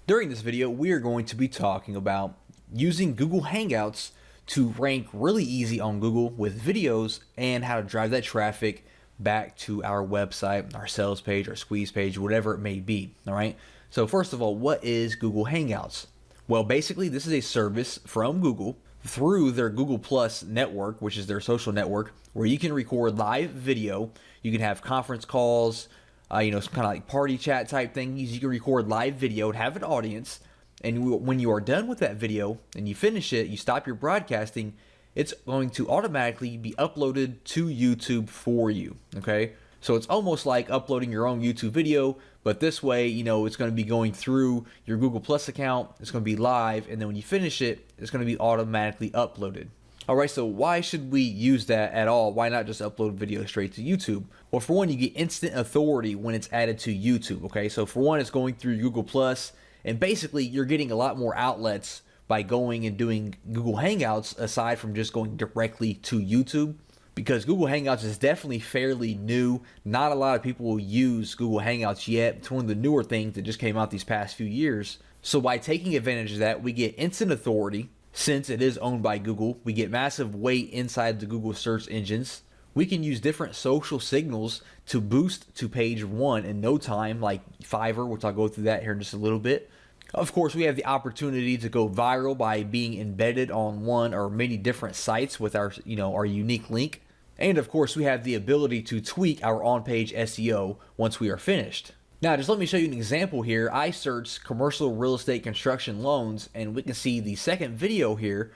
During this video, we are going to be talking about using Google Hangouts to rank really easy on Google with videos and how to drive that traffic back to our website, our sales page, our squeeze page, whatever it may be. All right. So first of all, what is Google Hangouts? Well, basically, this is a service from Google through their Google Plus network, which is their social network, where you can record live video. You can have conference calls, some kind of like party chat type things. You can record live video and have an audience. And when you are done with that video and you finish it, you stop your broadcasting, it's going to automatically be uploaded to YouTube for you. Okay. So it's almost like uploading your own YouTube video, but this way, it's going to be going through your Google Plus account. It's going to be live. And then when you finish it, it's going to be automatically uploaded. All right, so why should we use that at all? Why not just upload video straight to YouTube? Well, for one, you get instant authority when it's added to YouTube, okay? So for one, it's going through Google Plus, and basically you're getting a lot more outlets by going and doing Google Hangouts aside from just going directly to YouTube, because Google Hangouts is definitely fairly new. Not a lot of people will use Google Hangouts yet. It's one of the newer things that just came out these past few years. So by taking advantage of that, we get instant authority. Since it is owned by Google, we get massive weight inside the Google search engines. We can use different social signals to boost to page one in no time, like Fiverr, which I'll go through that here in just a little bit. Of course, we have the opportunity to go viral by being embedded on one or many different sites with our unique link. And of course, we have the ability to tweak our on-page SEO once we are finished. Now, just let me show you an example here. I searched commercial real estate construction loans, and we can see the second video here,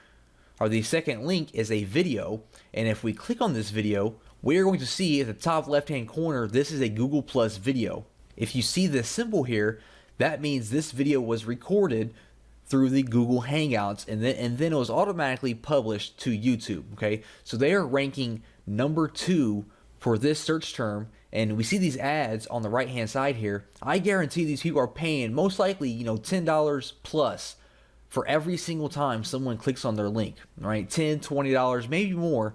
or the second link is a video. And if we click on this video, we're going to see at the top left-hand corner, this is a Google Plus video. If you see this symbol here, that means this video was recorded through the Google Hangouts, and then it was automatically published to YouTube, okay? So they are ranking number 2 for this search term. And we see these ads on the right hand side here. I guarantee these people are paying most likely, $10 plus for every single time someone clicks on their link, right? $10, $20, maybe more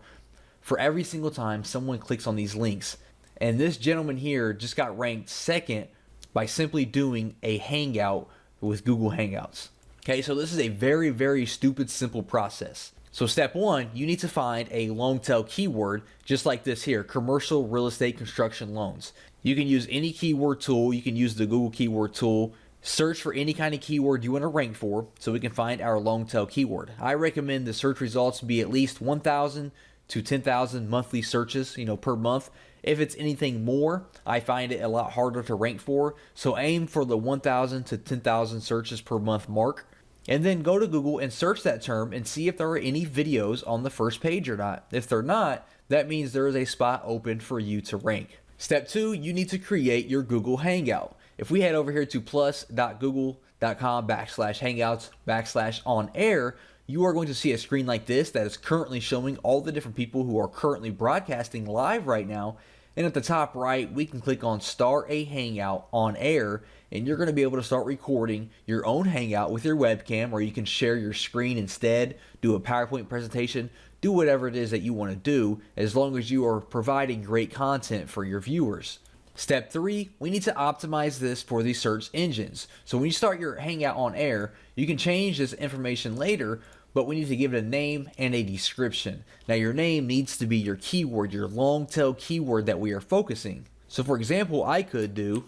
for every single time someone clicks on these links. And this gentleman here just got ranked second by simply doing a hangout with Google Hangouts. Okay, so this is a very, very stupid, simple process. So step 1, you need to find a long tail keyword just like this here, commercial real estate construction loans. You can use any keyword tool. You can use the Google keyword tool. Search for any kind of keyword you want to rank for so we can find our long tail keyword. I recommend the search results be at least 1,000 to 10,000 monthly searches, per month. If it's anything more, I find it a lot harder to rank for. So aim for the 1,000 to 10,000 searches per month mark. And then go to Google and search that term and see if there are any videos on the first page or not. If they're not, that means there is a spot open for you to rank. Step 2, you need to create your Google Hangout. If we head over here to plus.google.com/hangouts/on-air, you are going to see a screen like this that is currently showing all the different people who are currently broadcasting live right now. And at the top right, we can click on Start a Hangout on Air, and you're going to be able to start recording your own Hangout with your webcam, or you can share your screen instead, do a PowerPoint presentation, do whatever it is that you want to do, as long as you are providing great content for your viewers. Step 3, we need to optimize this for the search engines. So when you start your Hangout on Air, you can change this information later, but we need to give it a name and a description. Now your name needs to be your keyword, your long tail keyword that we are focusing. So for example, I could do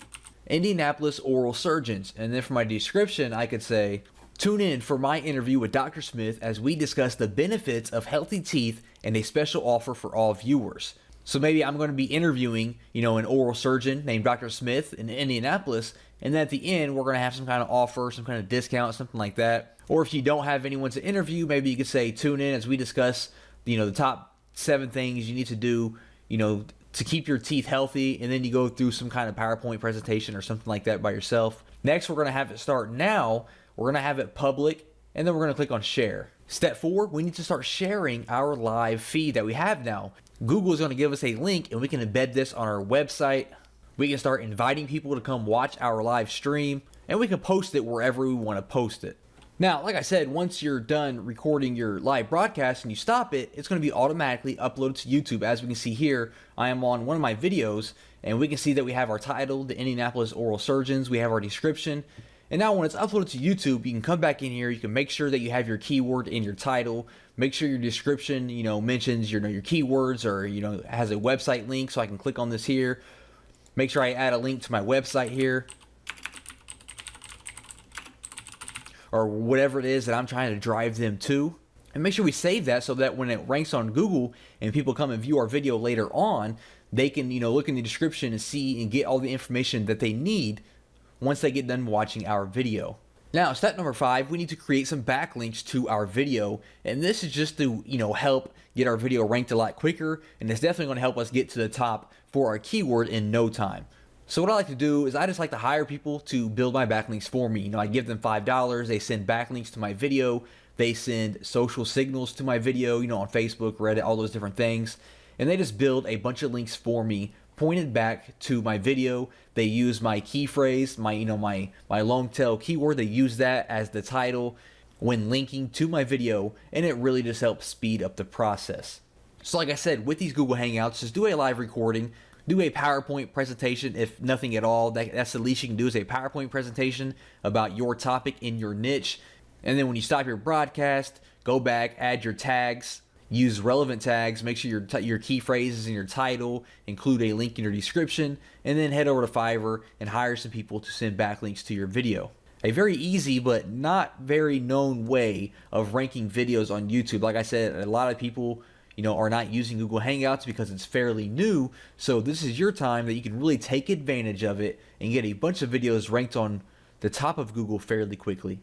Indianapolis oral surgeons, and then for my description, I could say, tune in for my interview with Dr. Smith as we discuss the benefits of healthy teeth and a special offer for all viewers. So maybe I'm going to be interviewing, an oral surgeon named Dr. Smith in Indianapolis, and then at the end, we're going to have some kind of offer, some kind of discount, something like that. Or if you don't have anyone to interview, maybe you could say, tune in as we discuss, the top 7 things you need to do, to keep your teeth healthy, and then you go through some kind of PowerPoint presentation or something like that by yourself. Next, we're going to have it start now. We're going to have it public, and then we're going to click on share. Step 4, we need to start sharing our live feed that we have now. Google is going to give us a link, and we can embed this on our website. We can start inviting people to come watch our live stream, and we can post it wherever we want to post it. Now, like I said, once you're done recording your live broadcast and you stop it, it's going to be automatically uploaded to YouTube. As we can see here, I am on one of my videos, and we can see that we have our title, the Indianapolis Oral Surgeons. We have our description, And now when it's uploaded to YouTube, you can come back in here. You can make sure that you have your keyword in your title. Make sure your description, mentions your keywords, or has a website link, so I can click on this here. Make sure I add a link to my website here, or whatever it is that I'm trying to drive them to. And make sure we save that so that when it ranks on Google and people come and view our video later on, they can look in the description and see and get all the information that they need once they get done watching our video. Now, step number 5, we need to create some backlinks to our video, and this is just to help get our video ranked a lot quicker, and it's definitely going to help us get to the top for our keyword in no time. So what I like to do is I just like to hire people to build my backlinks for me. I give them $5, they send backlinks to my video, they send social signals to my video, on Facebook, Reddit, all those different things, and they just build a bunch of links for me pointed back to my video. They use my key phrase, my long tail keyword. They use that as the title when linking to my video, and it really just helps speed up the process. So like I said, with these Google Hangouts, just do a live recording, do a PowerPoint presentation, if nothing at all. That's the least you can do, is a PowerPoint presentation about your topic in your niche. And then when you stop your broadcast, go back, add your tags, use relevant tags, make sure your key phrases in your title, include a link in your description, and then head over to Fiverr and hire some people to send backlinks to your video. A very easy but not very known way of ranking videos on YouTube. Like I said, a lot of people are not using Google Hangouts because it's fairly new, so this is your time that you can really take advantage of it and get a bunch of videos ranked on the top of Google fairly quickly.